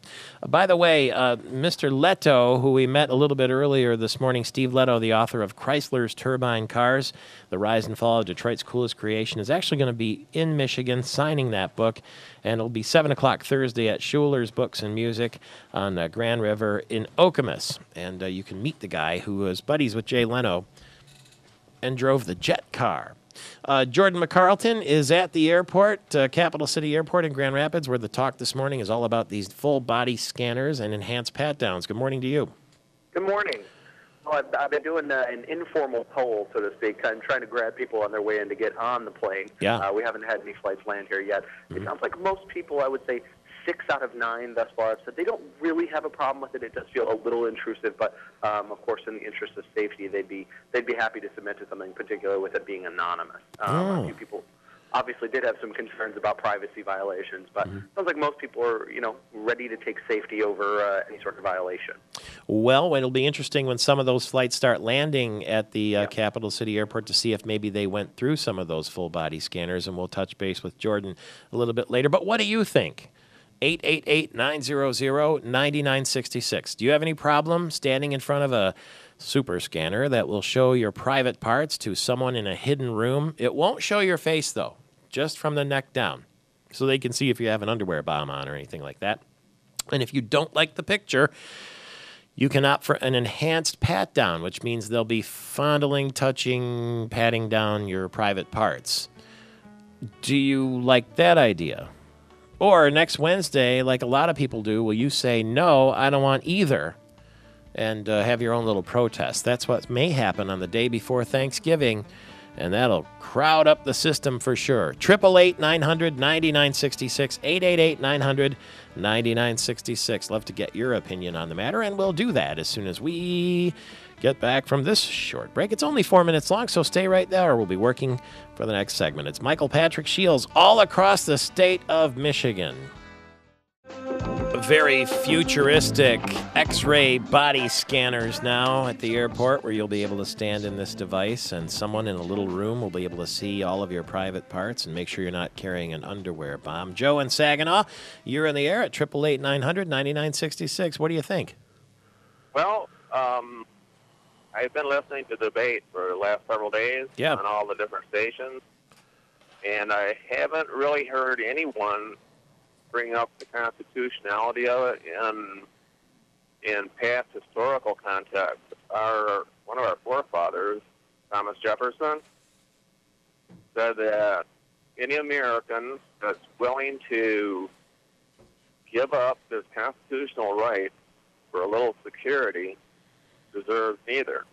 By the way, Mr. Leto, who we met a little bit earlier this morning, Steve Leto, the author of Chrysler's Turbine Cars, The Rise and Fall of Detroit's Coolest Creation, is actually going to be in Michigan signing that book, and it'll be 7 o'clock Thursday at Schuler's Books and Music on Grand River in Okemos. And you can meet the guy who was buddies with Jay Leno and drove the jet car. Jordan McCarlton is at the airport, Capital City Airport in Grand Rapids, where the talk this morning is all about these full-body scanners and enhanced pat-downs. Good morning to you. Good morning. Well, I've been doing an informal poll, so to speak. I'm trying to grab people on their way in to get on the plane. Yeah. We haven't had any flights land here yet. It sounds like most people, I would say 6 out of 9 thus far, have said they don't really have a problem with it. It does feel a little intrusive, but of course, in the interest of safety, they'd be happy to submit to something, particularly with it being anonymous. A few people obviously did have some concerns about privacy violations, but it sounds like most people are, ready to take safety over any sort of violation. Well, it'll be interesting when some of those flights start landing at the Capital City Airport to see if maybe they went through some of those full-body scanners, and we'll touch base with Jordan a little bit later. But what do you think? 888-900-9966. Do you have any problem standing in front of a super scanner that will show your private parts to someone in a hidden room? It won't show your face, though, just from the neck down, so they can see if you have an underwear bomb on or anything like that. And if you don't like the picture, you can opt for an enhanced pat down, which means they'll be fondling, touching, patting down your private parts. Do you like that idea? Or next Wednesday, like a lot of people do, will you say, no, I don't want either, and have your own little protest? That's what may happen on the day before Thanksgiving, and that'll crowd up the system for sure. 888-900-9966, 888-900-9966. Love to get your opinion on the matter, and we'll do that as soon as we get back from this short break. It's only 4 minutes long, so stay right there. We'll be working for the next segment. It's Michael Patrick Shields all across the state of Michigan. Very futuristic X-ray body scanners now at the airport, where you'll be able to stand in this device and someone in a little room will be able to see all of your private parts and make sure you're not carrying an underwear bomb. Joe in Saginaw, you're in the air at 888-900-9966. What do you think? Well, I've been listening to debate for the last several days on all the different stations, and I haven't really heard anyone bring up the constitutionality of it in past historical context. One of our forefathers, Thomas Jefferson, said that any American that's willing to give up this constitutional right for a little security deserves neither.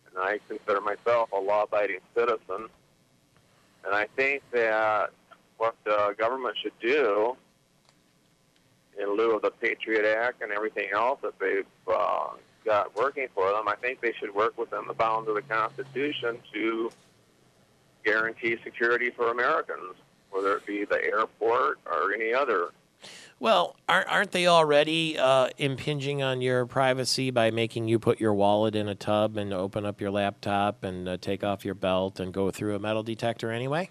And I consider myself a law-abiding citizen, and I think that what the government should do, in lieu of the Patriot Act and everything else that they've got working for them, I think they should work within the bounds of the Constitution to guarantee security for Americans, whether it be the airport or any other. Well, aren't they already impinging on your privacy by making you put your wallet in a tub and open up your laptop and take off your belt and go through a metal detector anyway?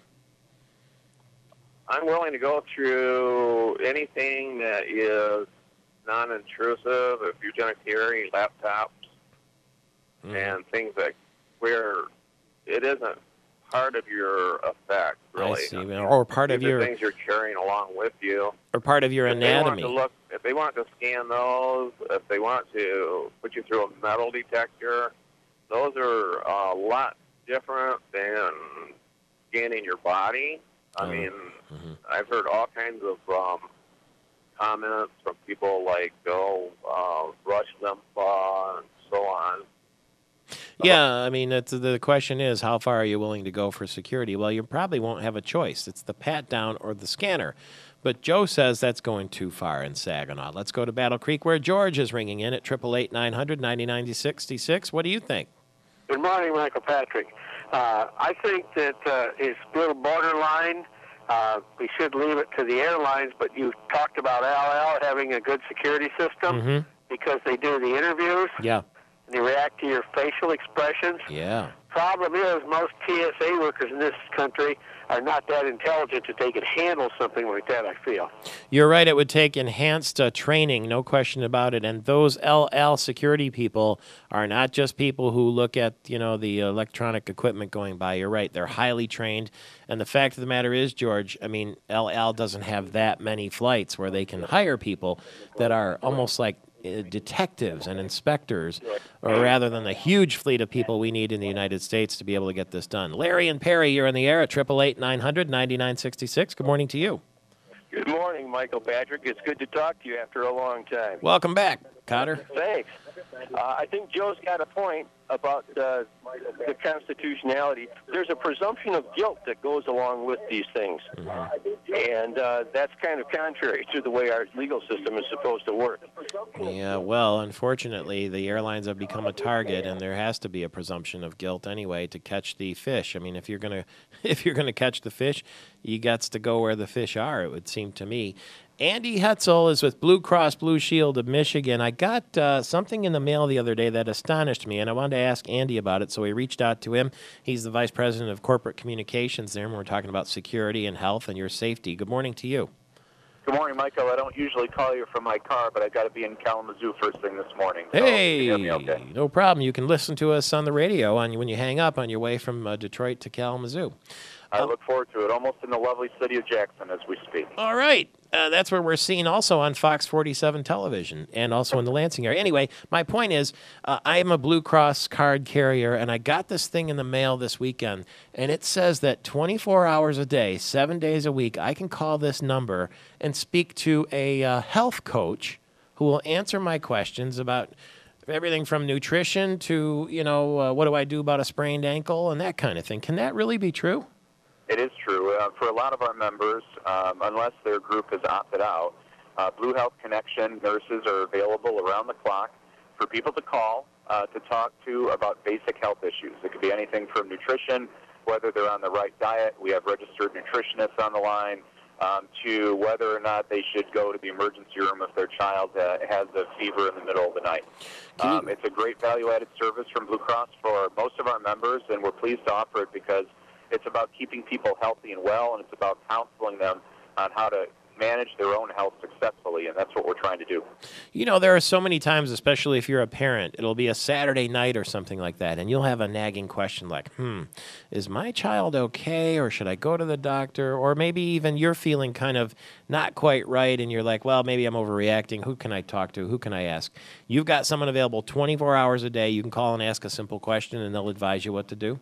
I'm willing to go through anything that is non-intrusive. If you're going to carry laptops and things like where it isn't part of your effect, really. I see. Or part of your things you're carrying along with you. Or part of your anatomy. If they want to scan those, if they want to put you through a metal detector, those are a lot different than scanning your body. I mean, I've heard all kinds of comments from people like, Rush Limbaugh and so on. Yeah, I mean, the question is, how far are you willing to go for security? Well, you probably won't have a choice. It's the pat-down or the scanner. But Joe says that's going too far in Saginaw. Let's go to Battle Creek, where George is ringing in at 888-900-9966. What do you think? Good morning, Michael Patrick. I think that it's a little borderline. We should leave it to the airlines, but you talked about LL having a good security system because they do the interviews. Yeah. And they react to your facial expressions. Yeah. Problem is, most TSA workers in this country are not that intelligent that they can handle something like that, I feel. You're right. It would take enhanced training, no question about it. And those LL security people are not just people who look at, the electronic equipment going by. You're right. They're highly trained. And the fact of the matter is, George, I mean, LL doesn't have that many flights where they can hire people that are almost like detectives and inspectors, or rather than the huge fleet of people we need in the United States to be able to get this done. Larry and Perry, you're in the air at 888-900-9966. Good morning to you. Good morning, Michael Patrick. It's good to talk to you after a long time. Welcome back, Cotter. Thanks. I think Joe's got a point about the constitutionality. There's a presumption of guilt that goes along with these things. And that's kind of contrary to the way our legal system is supposed to work. Yeah, well, unfortunately, the airlines have become a target, and there has to be a presumption of guilt anyway to catch the fish. I mean, if you're gonna catch the fish, you got to go where the fish are, it would seem to me. Andy Hetzel is with Blue Cross Blue Shield of Michigan. I got something in the mail the other day that astonished me, and I wanted to ask Andy about it, so we reached out to him. He's the Vice President of Corporate Communications there, and we're talking about security and health and your safety. Good morning to you. Good morning, Michael. I don't usually call you from my car, but I got to be in Kalamazoo first thing this morning. So Hey, you hear me okay? no problem. You can listen to us on the radio when you hang up on your way from Detroit to Kalamazoo. I look forward to it. Almost in the lovely city of Jackson as we speak. All right. That's where we're seen also on Fox 47 television and also in the Lansing area. Anyway, my point is I am a Blue Cross card carrier, and I got this thing in the mail this weekend, and it says that 24 hours a day, 7 days a week, I can call this number and speak to a health coach who will answer my questions about everything from nutrition to, what do I do about a sprained ankle and that kind of thing. Can that really be true? It is true. For a lot of our members, unless their group has opted out, Blue Health Connection nurses are available around the clock for people to call to talk to about basic health issues. It could be anything from nutrition, whether they're on the right diet. We have registered nutritionists on the line, to whether or not they should go to the emergency room if their child has a fever in the middle of the night. It's a great value-added service from Blue Cross for most of our members, and we're pleased to offer it because it's about keeping people healthy and well, and it's about counseling them on how to manage their own health successfully, and that's what we're trying to do. There are so many times, especially if you're a parent, it'll be a Saturday night or something like that, and you'll have a nagging question like, is my child okay, or should I go to the doctor? Or maybe even you're feeling kind of not quite right, and you're like, well, maybe I'm overreacting. Who can I talk to? Who can I ask? You've got someone available 24 hours a day. You can call and ask a simple question, and they'll advise you what to do.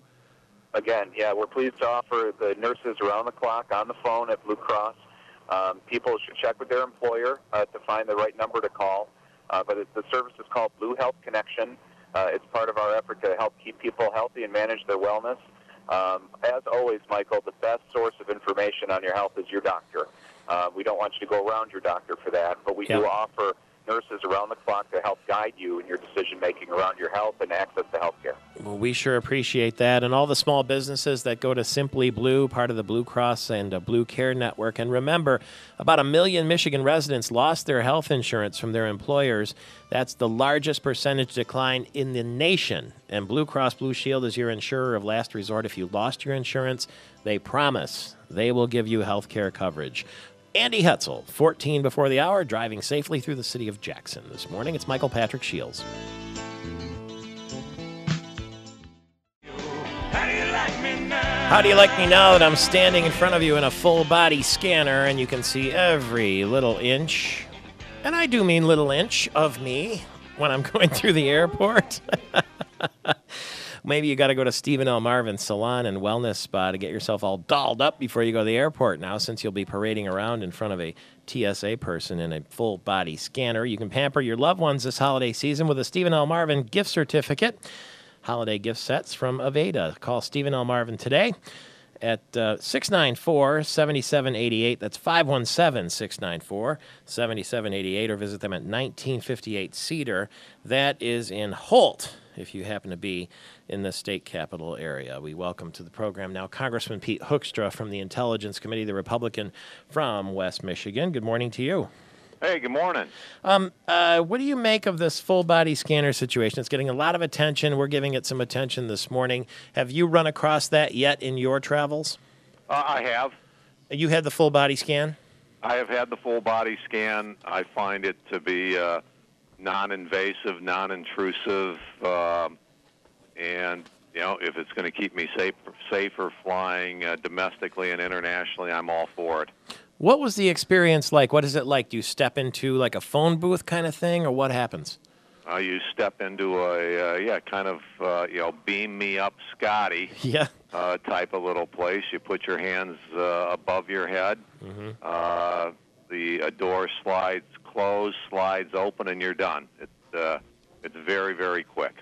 Again, we're pleased to offer the nurses around the clock on the phone at Blue Cross. People should check with their employer to find the right number to call. But the service is called Blue Health Connection. It's part of our effort to help keep people healthy and manage their wellness. As always, Michael, the best source of information on your health is your doctor. We don't want you to go around your doctor for that, but we do offer nurses around the clock to help guide you in your decision-making around your health and access to health care. Well, we sure appreciate that. And all the small businesses that go to Simply Blue, part of the Blue Cross and Blue Care Network. And remember, about 1 million Michigan residents lost their health insurance from their employers. That's the largest percentage decline in the nation. And Blue Cross Blue Shield is your insurer of last resort. If you lost your insurance, they promise they will give you health care coverage. Andy Hetzel, 14 before the hour, driving safely through the city of Jackson. This morning, it's Michael Patrick Shields. How do you like me now that I'm standing in front of you in a full-body scanner and you can see every little inch, and I do mean little inch, of me when I'm going through the airport? Maybe you got to go to Stephen L. Marvin Salon and Wellness Spa to get yourself all dolled up before you go to the airport now, since you'll be parading around in front of a TSA person in a full-body scanner. You can pamper your loved ones this holiday season with a Stephen L. Marvin gift certificate. Holiday gift sets from Aveda. Call Stephen L. Marvin today at 694-7788. That's 517-694-7788, or visit them at 1958 Cedar. That is in Holt, if you happen to be in the state capital area. We welcome to the program now Congressman Pete Hoekstra from the Intelligence Committee, the Republican from West Michigan. Good morning to you. Hey, good morning. What do you make of this full-body scanner situation? It's getting a lot of attention. We're giving it some attention this morning. Have you run across that yet in your travels? I have. You had the full-body scan? I have had the full-body scan. I find it to be non-invasive, non-intrusive, and if it's going to keep me safer flying domestically and internationally, I'm all for it. What was the experience like? What is it like? Do you step into like a phone booth kind of thing, or what happens? You step into a beam me up, Scotty. Yeah. Type of little place. You put your hands above your head. Mm-hmm. The door slides closed, slides open, and you're done. It's very, very quick.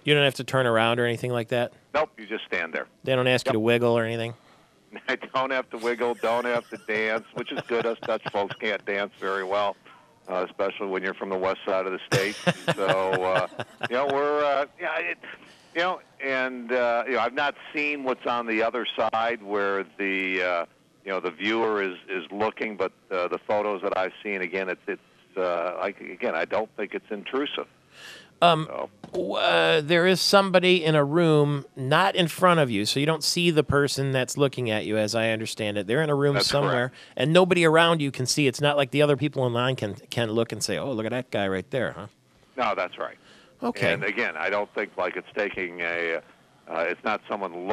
You don't have to turn around or anything like that? Nope, you just stand there. They don't ask you to wiggle or anything? I don't have to wiggle, don't have to dance, which is good. Us Dutch folks can't dance very well, especially when you're from the west side of the state. So, I've not seen what's on the other side where the viewer is looking, but the photos that I've seen, again, it's I don't think it's intrusive. There is somebody in a room not in front of you, so you don't see the person that's looking at you, as I understand it. They're in a room That's somewhere, and nobody around you can see. It's not like the other people in line can look and say, oh, look at that guy right there, huh? No, that's right. Okay. And again, I don't think like it's taking a. It's not someone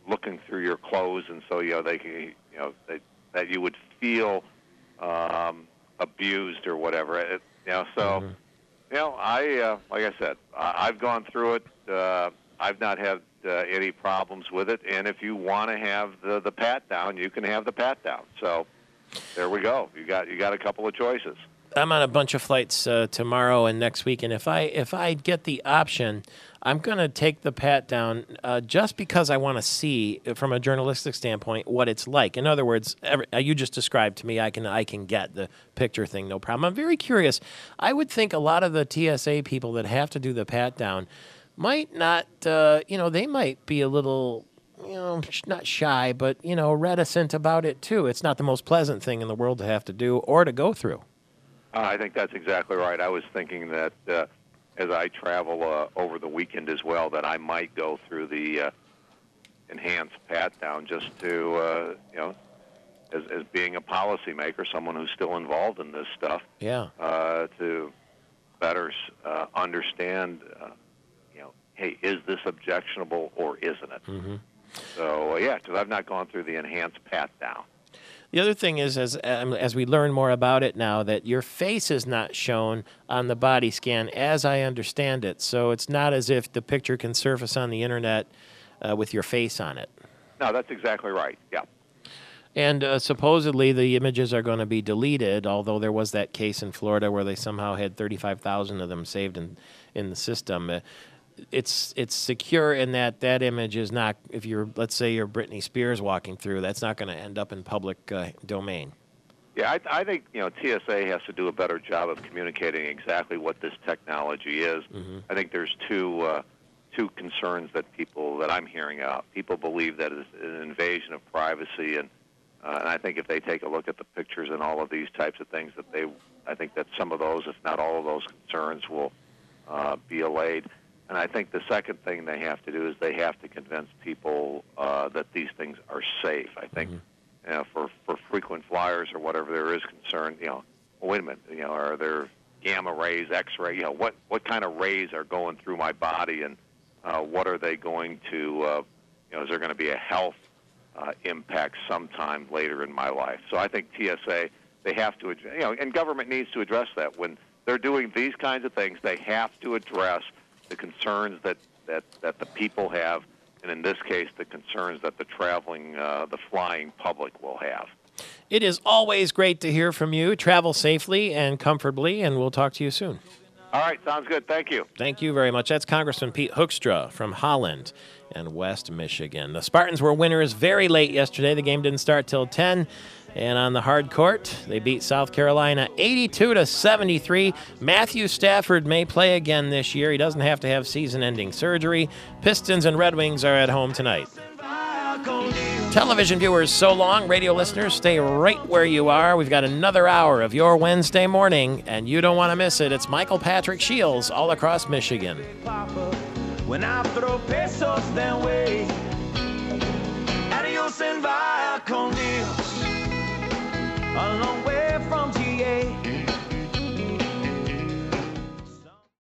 looking through your clothes, and so they can that you would feel abused or whatever. I like I said, I've gone through it. I've not had any problems with it, and if you want to have the pat down, you can have the pat down. So there we go. You got a couple of choices. I'm on a bunch of flights tomorrow and next week, and if I get the option, I'm going to take the pat down just because I want to see, from a journalistic standpoint, what it's like. In other words, you just described to me, I can get the picture thing, no problem. I'm very curious. I would think a lot of the TSA people that have to do the pat down might not, they might be a little, not shy, but, reticent about it too. It's not the most pleasant thing in the world to have to do or to go through. I think that's exactly right. I was thinking that as I travel over the weekend as well, that I might go through the enhanced pat down just to, as being a policymaker, someone who's still involved in this stuff, to better understand, hey, is this objectionable or isn't it? Mm-hmm. So, because I've not gone through the enhanced pat down. The other thing is, as we learn more about it now, that your face is not shown on the body scan, as I understand it. So it's not as if the picture can surface on the internet with your face on it. No, that's exactly right. Yeah. And supposedly the images are going to be deleted, although there was that case in Florida where they somehow had 35,000 of them saved in the system. It's secure in that image is not, if let's say you're Britney Spears walking through, that's not going to end up in public domain. Yeah, I think TSA has to do a better job of communicating exactly what this technology is. Mm-hmm. I think there's two concerns that I'm hearing out. People believe that it's an invasion of privacy, and I think if they take a look at the pictures and all of these types of things, I think that some of those, if not all of those concerns, will be allayed. And I think the second thing they have to do is they have to convince people that these things are safe. I think for frequent flyers or whatever there is concern, wait a minute, are there gamma rays, X-ray, what kind of rays are going through my body, and what are they going to, is there going to be a health impact sometime later in my life? So I think TSA, they have to, and government needs to address that. When they're doing these kinds of things, they have to address the concerns that the people have, and in this case, the concerns that the flying public will have. It is always great to hear from you. Travel safely and comfortably, and we'll talk to you soon. All right, sounds good. Thank you. Thank you very much. That's Congressman Pete Hoekstra from Holland and West Michigan. The Spartans were winners very late yesterday. The game didn't start till 10. And on the hard court, they beat South Carolina 82-73. Matthew Stafford may play again this year. He doesn't have to have season-ending surgery. Pistons and Red Wings are at home tonight. Television viewers, so long. Radio listeners, stay right where you are. We've got another hour of your Wednesday morning, and you don't want to miss it. It's Michael Patrick Shields all across Michigan. When I throw pesos their way, adios and